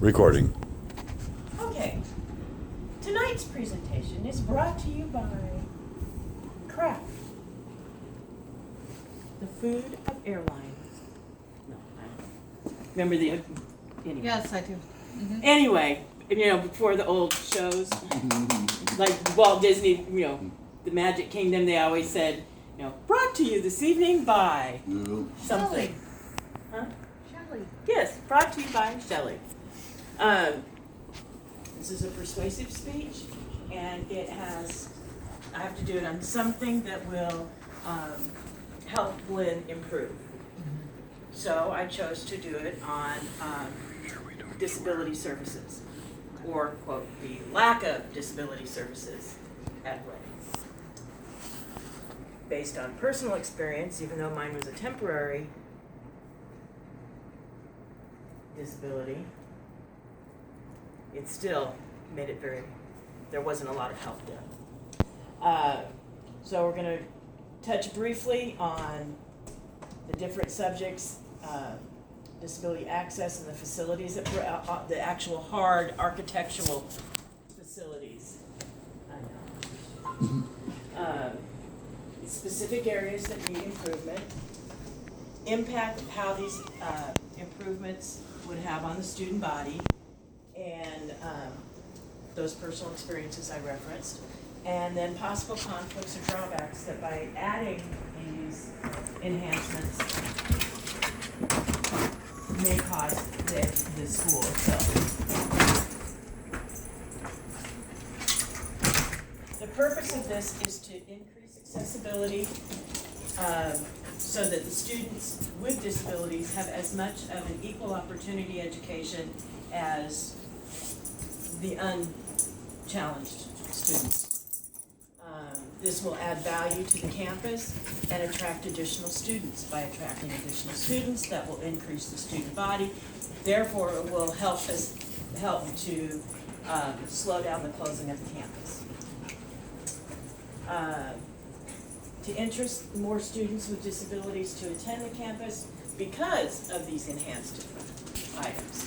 Recording. Okay. Tonight's presentation is brought to you by Kraft, the food of airlines. No, I don't. Remember the, anyway. Yes, I do. Mm-hmm. Anyway, before the old shows, like Walt Disney, the Magic Kingdom, they always said, brought to you this evening by something. Shelly. Huh? Shelly. Yes, brought to you by Shelly. This is a persuasive speech, and I have to do it on something that will help Lynn improve. So I chose to do it on disability services, or, quote, the lack of disability services at Lynn. Based on personal experience, even though mine was a temporary disability, it still made it there wasn't a lot of help there. So we're going to touch briefly on the different subjects, disability access and the facilities, the actual hard architectural facilities. I know. Specific areas that need improvement, impact of how these improvements would have on the student body, and those personal experiences I referenced, and then possible conflicts or drawbacks that by adding these enhancements may cause the school itself. The purpose of this is to increase accessibility so that the students with disabilities have as much of an equal opportunity education as the unchallenged students. This will add value to the campus and attract additional students. By attracting additional students, that will increase the student body. Therefore, it will help to slow down the closing of the campus. To interest more students with disabilities to attend the campus because of these enhanced items.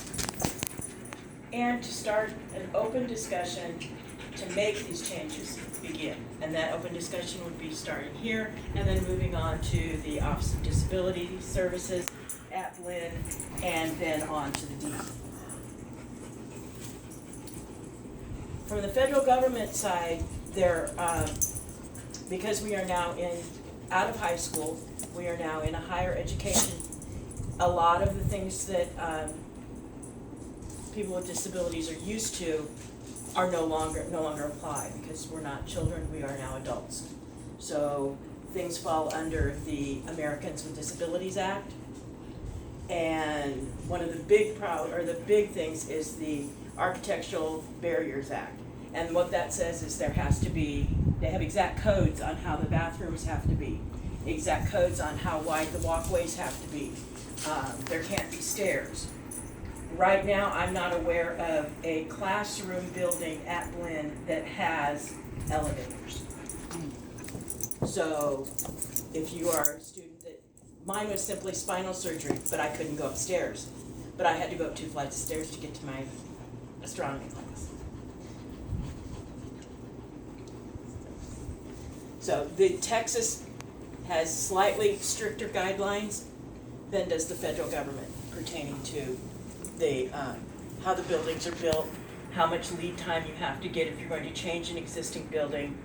And to start an open discussion to make these changes begin. And that open discussion would be starting here and then moving on to the Office of Disability Services at Lynn and then on to the dean. From the federal government side, because we are now out of high school, we are now in a higher education. A lot of the things that people with disabilities are used to are no longer apply because we're not children, we are now adults. So things fall under the Americans with Disabilities Act, and one of the big things is the Architectural Barriers Act. And what that says is they have exact codes on how the bathrooms have to be, exact codes on how wide the walkways have to be. There can't be stairs. Right now, I'm not aware of a classroom building at Lynn that has elevators. So if you are a student mine was simply spinal surgery, but I couldn't go upstairs. But I had to go up 2 flights of stairs to get to my astronomy class. So Texas has slightly stricter guidelines than does the federal government pertaining to how the buildings are built, how much lead time you have to get if you're going to change an existing building.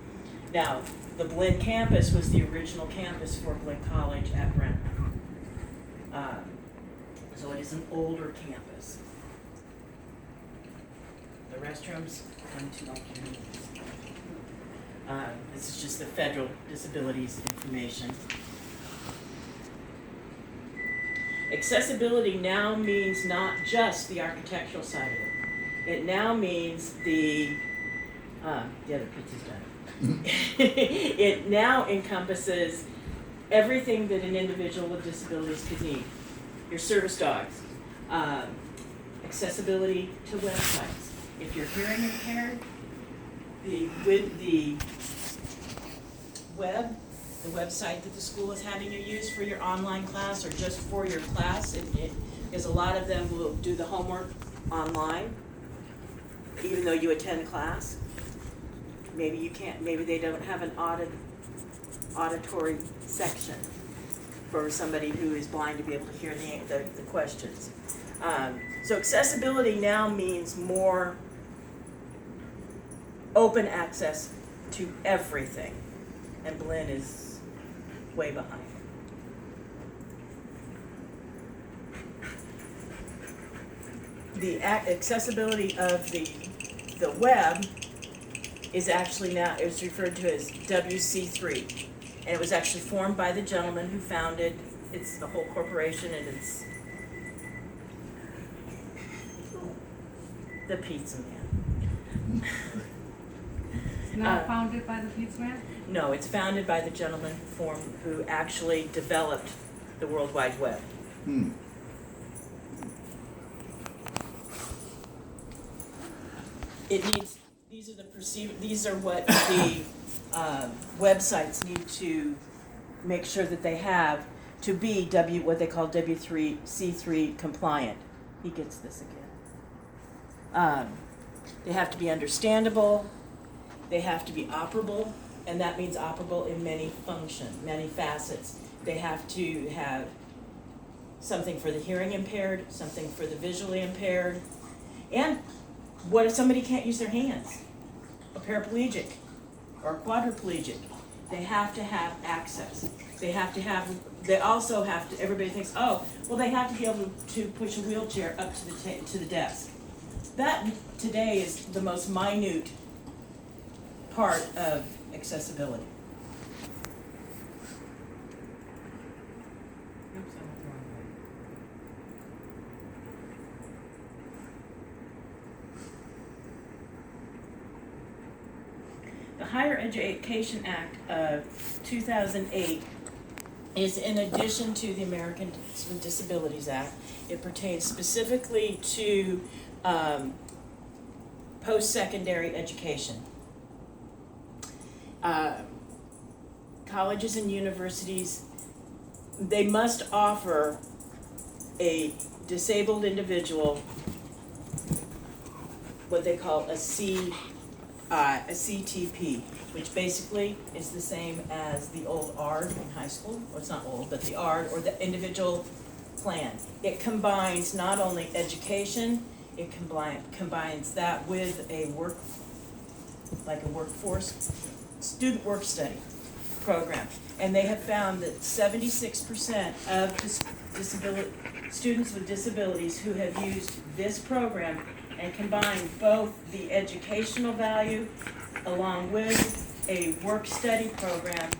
Now, the Blinn campus was the original campus for Blinn College at Brent. So it is an older campus. The restrooms, 1, 2, 3. This is just the federal disabilities information. Accessibility now means not just the architectural side of it. It now means the other pizza's done. It now encompasses everything that an individual with disabilities could need. Your service dogs, accessibility to websites. If you're hearing impaired, with the website that the school is having you use for your online class or just for your class, because a lot of them will do the homework online, even though you attend class. Maybe you can't, maybe they don't have an auditory section for somebody who is blind to be able to hear the questions. So accessibility now means more open access to everything, and Blinn is way behind. The accessibility of the web is actually now, it's referred to as WC3. And it was actually formed by the gentleman who founded, it's the whole corporation, and it's the pizza man. It's not founded by the pizza man? No, it's founded by the gentleman who actually developed the World Wide Web. It needs, these are what the websites need to make sure that they have to be what they call W3C3 compliant. He gets this again. They have to be understandable, they have to be operable, and that means operable in many facets. They have to have something for the hearing impaired, something for the visually impaired, and what if somebody can't use their hands? A paraplegic or a quadriplegic. They have to have access. They also have to, everybody thinks, oh, well, they have to be able to push a wheelchair up to the desk. That today is the most minute part of accessibility. Oops, I went the wrong way. The Higher Education Act of 2008 is in addition to the Americans with Disabilities Act. It pertains specifically to post-secondary education. Colleges and universities, they must offer a disabled individual what they call a CTP, which basically is the same as the old ARD in high school. Well, it's not old, but the ARD, or the individual plan. It combines not only education, it combines that with a workforce, student work study program. And they have found that 76% of students with disabilities who have used this program and combined both the educational value along with a work study program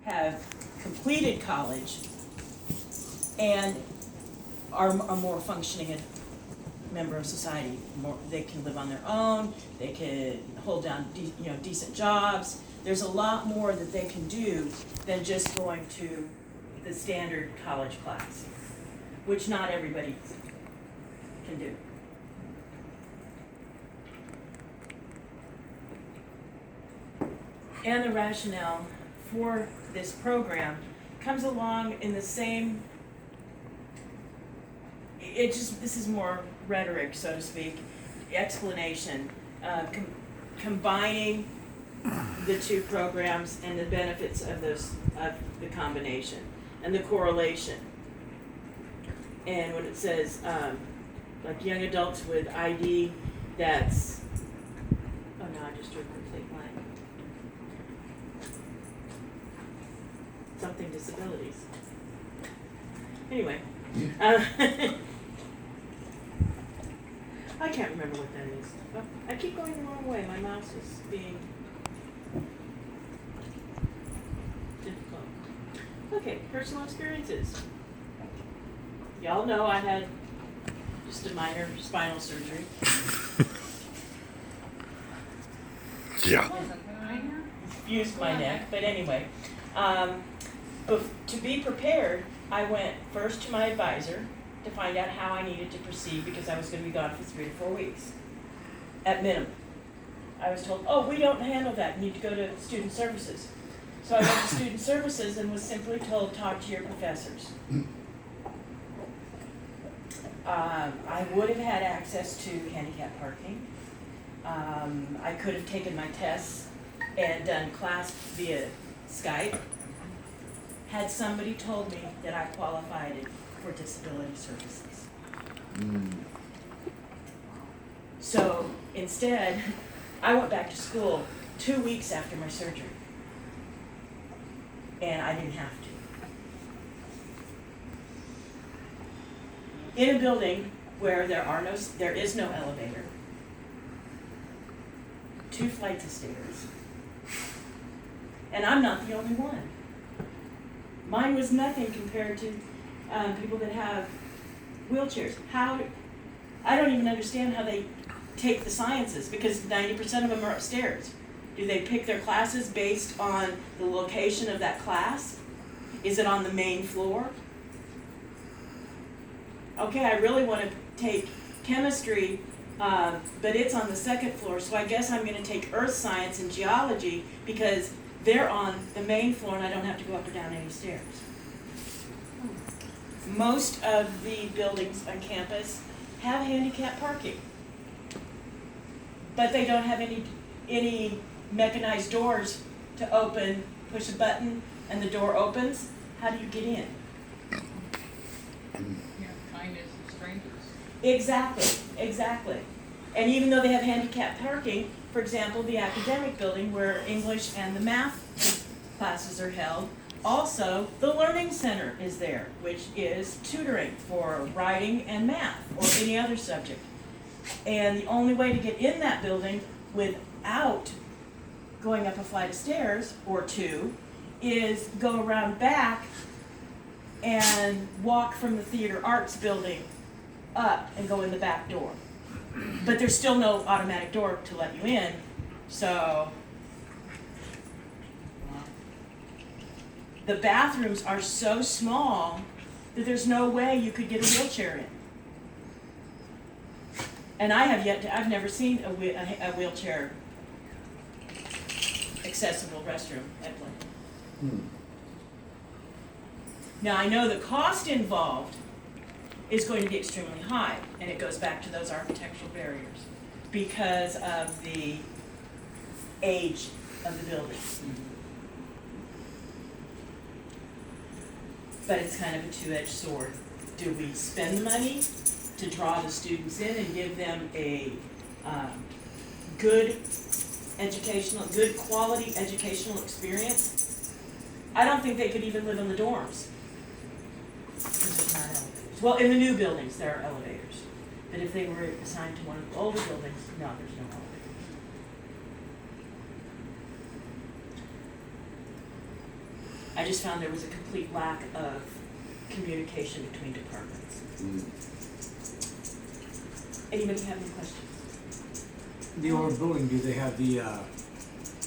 have completed college and are more functioning member of society. They can live on their own, they can hold down decent jobs. There's a lot more that they can do than just going to the standard college class, which not everybody can do. And the rationale for this program comes along in the same, this is more rhetoric, so to speak, explanation, combining the two programs and the benefits of the combination and the correlation. And when it says, like young adults with ID, that's, oh no, I just drew a complete blank. Something disabilities. Anyway, I can't remember what that is. Oh, I keep going the wrong way. My mouse is being difficult. Okay, personal experiences. Y'all know I had just a minor spinal surgery. Yeah. Fused my neck, but anyway. To be prepared, I went first to my advisor to find out how I needed to proceed because I was going to be gone for 3 to 4 weeks, at minimum. I was told, oh, we don't handle that, you need to go to student services. So I went to student services and was simply told, talk to your professors. I would have had access to handicap parking. I could have taken my tests and done class via Skype. Had somebody told me that I qualified for disability services. So instead, I went back to school 2 weeks after my surgery. And I didn't have to. In a building where there is no elevator, 2 flights of stairs, and I'm not the only one. Mine was nothing compared to people that have wheelchairs. I don't even understand how they take the sciences, because 90% of them are upstairs. Do they pick their classes based on the location of that class? Is it on the main floor? Okay, I really want to take chemistry, but it's on the 2nd floor, so I guess I'm going to take earth science and geology because they're on the main floor and I don't have to go up or down any stairs. Most of the buildings on campus have handicap parking, but they don't have any mechanized doors to open, push a button, and the door opens. How do you get in? Kindness of strangers. Exactly. And even though they have handicap parking, for example, the academic building where English and the math classes are held, also the Learning Center is there, which is tutoring for writing and math or any other subject. And the only way to get in that building without going up a flight of stairs or 2 is go around back and walk from the theater arts building up and go in the back door. But there's still no automatic door to let you in, so the bathrooms are so small that there's no way you could get a wheelchair in. And I've never seen a wheelchair accessible restroom at Blinn. Now I know the cost involved is going to be extremely high, and it goes back to those architectural barriers because of the age of the building. But it's kind of a two-edged sword. Do we spend the money to draw the students in and give them a good quality educational experience? I don't think they could even live in the dorms. Because there's not elevators. Well, in the new buildings, there are elevators. But if they were assigned to one of the older buildings, no, there's no elevators. I just found there was a complete lack of communication between departments. Anybody have any questions? The older building, do they have the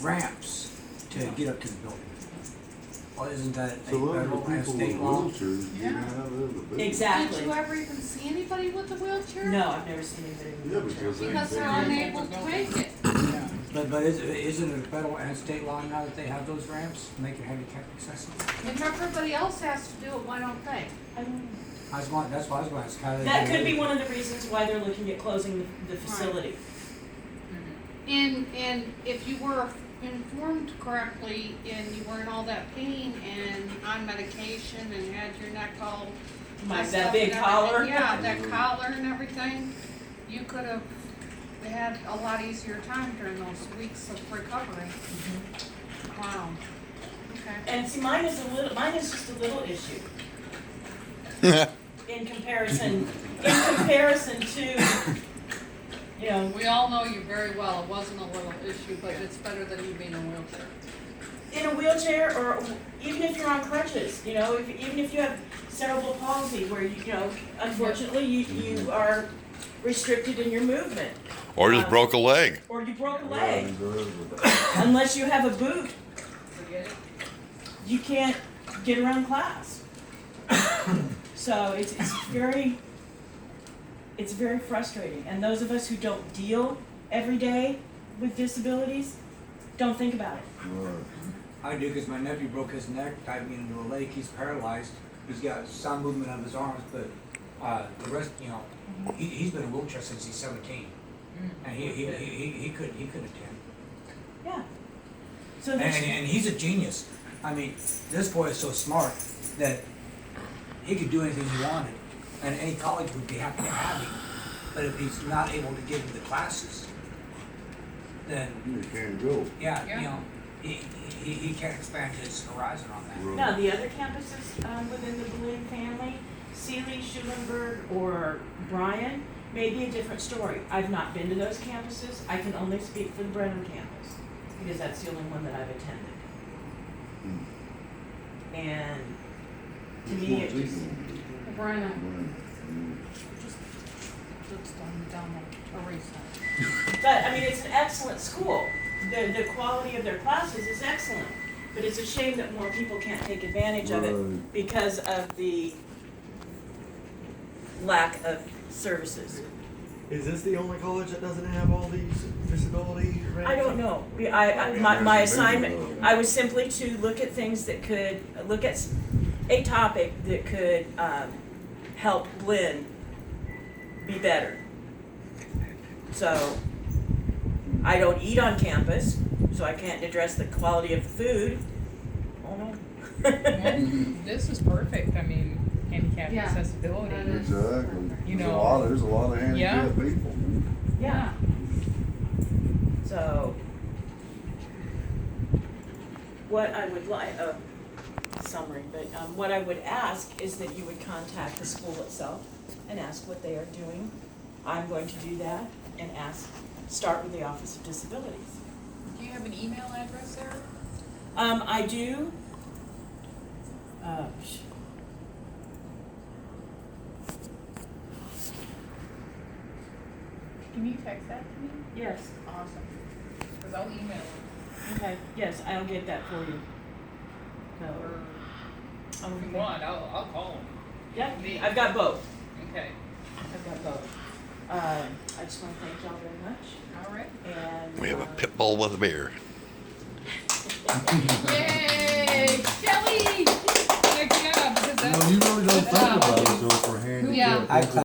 ramps to get up to the building? Or isn't that a So a lot of federal the and people state with law? wheelchairs Yeah. didn't have elevators. Exactly. Did you ever even see anybody with a wheelchair? No, I've never seen anybody with a Yeah, wheelchair. because Because they're unable to make it. But isn't it a federal and state law now that they have those ramps to make it handicap accessible? If everybody else has to do it, why don't they? I don't know. That's why I was going to ask how they. That do could it. be one of the reasons why they're looking at closing the facility. And if you were informed correctly and you weren't all that pain and on medication and had your neck all messed That up big and collar. everything, yeah, that collar and everything, you could have had a lot easier time during those weeks of recovery. Wow. Okay. And see, mine is just a little issue in comparison to, you know, We all know you very well. It wasn't a little issue, but it's better than you being in a wheelchair. in a wheelchair, or even if you're on crutches, you know, even if you have cerebral palsy where you know, unfortunately you are restricted in your movement. Or just broke a leg. Or you broke a leg. Unless you have a boot, Forget it. you can't get around class. So it's very frustrating. And those of us who don't deal every day with disabilities don't think about it. I do, because my nephew broke his neck, tied me into a lake. He's paralyzed. He's got some movement of his arms, but The rest, you know, he's been in a wheelchair since he's 17, and he couldn't attend. Yeah. So And, there's, and he's a genius. I mean, this boy is so smart that he could do anything he wanted, and any college would be happy to have him. But if he's not able to get into the classes, then You can't go. yeah, Yeah. you know, he can't expand his horizon on that. now the other campuses within the Balloon family, Sealy, Schulenburg, or Bryan, may be a different story. I've not been to those campuses. I can only speak for the Brenham campus because that's the only one that I've attended. And to me, it just Brennan, just down the erase that. But, I mean, it's an excellent school. The quality of their classes is excellent. But it's a shame that more people can't take advantage of it because of the lack of services. Is this the only college that doesn't have all these disability rates? I don't know. My assignment, I was simply to look at things that could, look at a topic that could help Lynn be better. So, I don't eat on campus, so I can't address the quality of the food. Oh no. This is perfect. I mean, handicap Yeah, accessibility. that is- Exactly. You There's know. there's a lot of handicapped people. Yeah. So, what I would like, summary, but what I would ask is that you would contact the school itself and ask what they are doing. I'm going to do that and start with the Office of Disabilities. Do you have an email address there? I do. Can you text that to me? Yes. Awesome. Because I'll email it. Okay. Yes, I'll get that for you. So, Or if you want, I'll call them. yeah, I've got both. Okay. I've got both. I just want to thank y'all very much. All right. And We have a pit bull with a beer. Yay! Shelly! Good job. Because No, you really don't think about it though for handicapped Yeah. people.